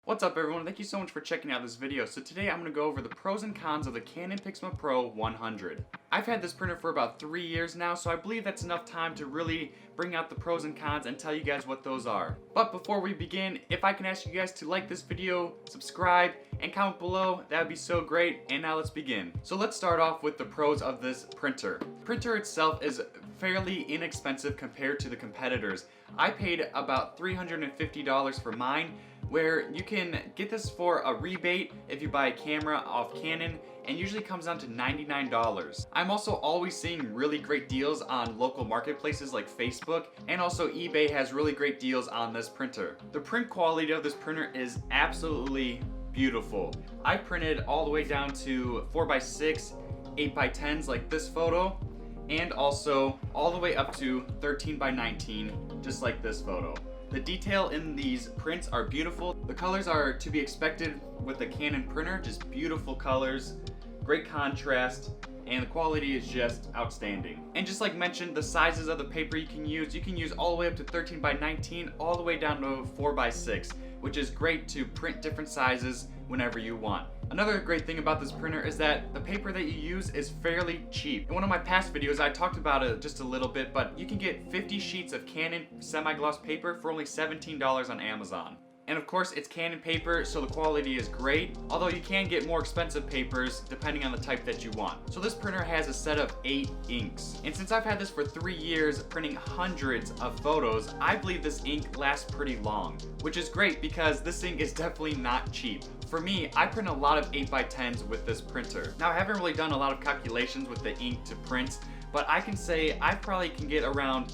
What's up everyone, thank you so much for checking out this video. So today I'm going to go over the pros and cons of the Canon PIXMA PRO-100. I've had this printer for about 3 years now, so I believe that's enough time to really bring out the pros and cons and tell you guys what those are. But before we begin, if I can ask you guys to like this video, subscribe, and comment below, that would be so great. And now let's begin. So let's start off with the pros of this printer. The printer itself is fairly inexpensive compared to the competitors. I paid about $350 for mine, where you can get this for a rebate if you buy a camera off Canon, and usually comes down to $99. I'm also always seeing really great deals on local marketplaces like Facebook, and also eBay has really great deals on this printer. The print quality of this printer is absolutely beautiful. I printed all the way down to 4x6, 8x10s like this photo, and also all the way up to 13x19 just like this photo. The detail in these prints are beautiful. The colors are to be expected with the Canon printer, just beautiful colors, great contrast, and the quality is just outstanding. And just like mentioned, the sizes of the paper you can use all the way up to 13x19, all the way down to 4x6, which is great to print different sizes whenever you want. Another great thing about this printer is that the paper that you use is fairly cheap. In one of my past videos I talked about it just a little bit, but you can get 50 sheets of Canon semi-gloss paper for only $17 on Amazon. And of course it's Canon paper, so the quality is great, although you can get more expensive papers depending on the type that you want. So this printer has a set of 8 inks. And since I've had this for 3 years, printing hundreds of photos, I believe this ink lasts pretty long, which is great because this ink is definitely not cheap. For me, I print a lot of 8x10s with this printer. Now I haven't really done a lot of calculations with the ink to print, but I can say I probably can get around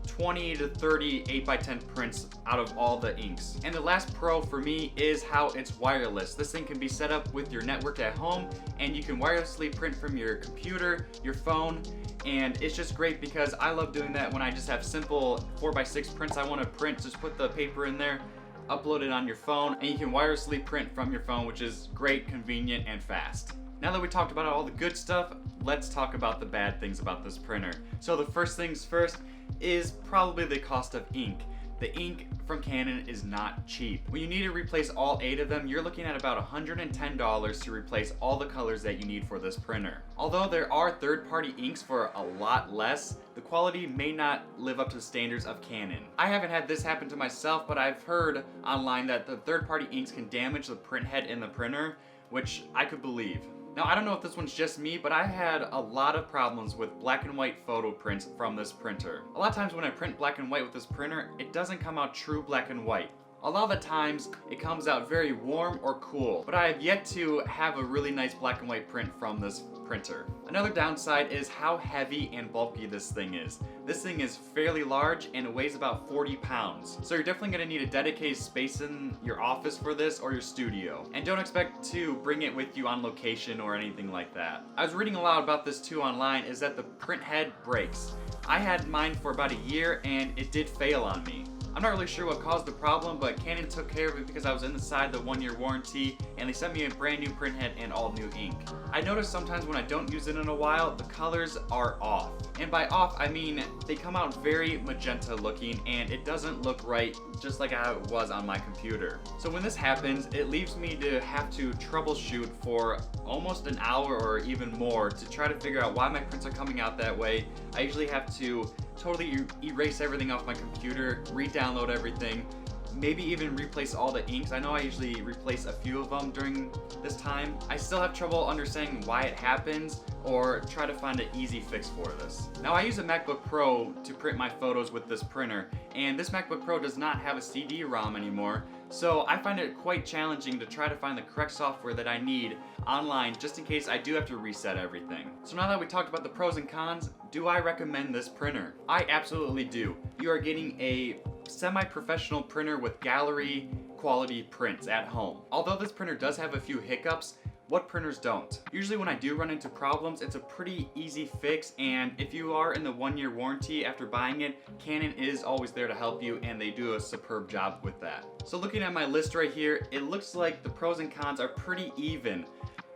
20 to 30 8x10 prints out of all the inks. And the last pro for me is how it's wireless. This thing can be set up with your network at home, and you can wirelessly print from your computer, your phone, and it's just great because I love doing that when I just have simple 4x6 prints I want to print. Just put the paper in there, upload it on your phone, and you can wirelessly print from your phone, which is great, convenient, and fast. Now that we talked about all the good stuff, let's talk about the bad things about this printer. So the first things first is probably the cost of ink. The ink from Canon is not cheap. When you need to replace all 8 of them, you're looking at about $110 to replace all the colors that you need for this printer. Although there are third-party inks for a lot less, the quality may not live up to the standards of Canon. I haven't had this happen to myself, but I've heard online that the third-party inks can damage the print head in the printer, which I could believe. Now, I don't know if this one's just me, but I had a lot of problems with black and white photo prints from this printer. A lot of times when I print black and white with this printer, it doesn't come out true black and white. A lot of the times, it comes out very warm or cool, but I have yet to have a really nice black and white print from this printer. Another downside is how heavy and bulky this thing is. This thing is fairly large and it weighs about 40 pounds. So you're definitely going to need a dedicated space in your office for this or your studio. And don't expect to bring it with you on location or anything like that. I was reading a lot about this too online, is that the print head breaks. I had mine for about a year and it did fail on me. I'm not really sure what caused the problem, but Canon took care of it because I was inside the 1-year warranty, and they sent me a brand new print head and all new ink. I noticed sometimes when I don't use it in a while, the colors are off. And by off, I mean they come out very magenta looking, and it doesn't look right just like how it was on my computer. So when this happens, it leaves me to have to troubleshoot for almost an hour or even more to try to figure out why my prints are coming out that way. I usually have to totally erase everything off my computer, re-download everything, maybe even replace all the inks. I know I usually replace a few of them during this time. I still have trouble understanding why it happens or try to find an easy fix for this. Now I use a MacBook Pro to print my photos with this printer, and this MacBook Pro does not have a CD-ROM anymore, so I find it quite challenging to try to find the correct software that I need online just in case I do have to reset everything. So now that we talked about the pros and cons, do I recommend this printer? I absolutely do. You are getting a semi-professional printer with gallery quality prints at home. Although this printer does have a few hiccups, what printers don't? Usually when I do run into problems, it's a pretty easy fix, and if you are in the 1-year warranty after buying it, Canon is always there to help you, and they do a superb job with that. So looking at my list right here, it looks like the pros and cons are pretty even.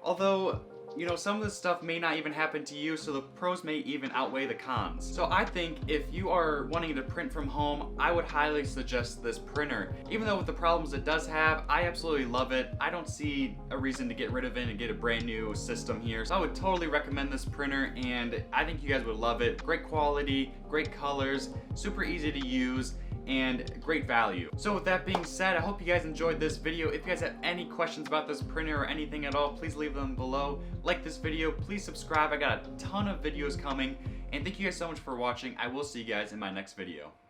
Although you know, some of this stuff may not even happen to you, so the pros may even outweigh the cons. So I think if you are wanting to print from home, I would highly suggest this printer. Even though with the problems it does have, I absolutely love it. I don't see a reason to get rid of it and get a brand new system here. So I would totally recommend this printer, and I think you guys would love it. Great quality, great colors, super easy to use, and great value. So with that being said, I hope you guys enjoyed this video. If you guys have any questions about this printer or anything at all, please leave them below. Like this video, please subscribe. I got a ton of videos coming, and thank you guys so much for watching. I will see you guys in my next video.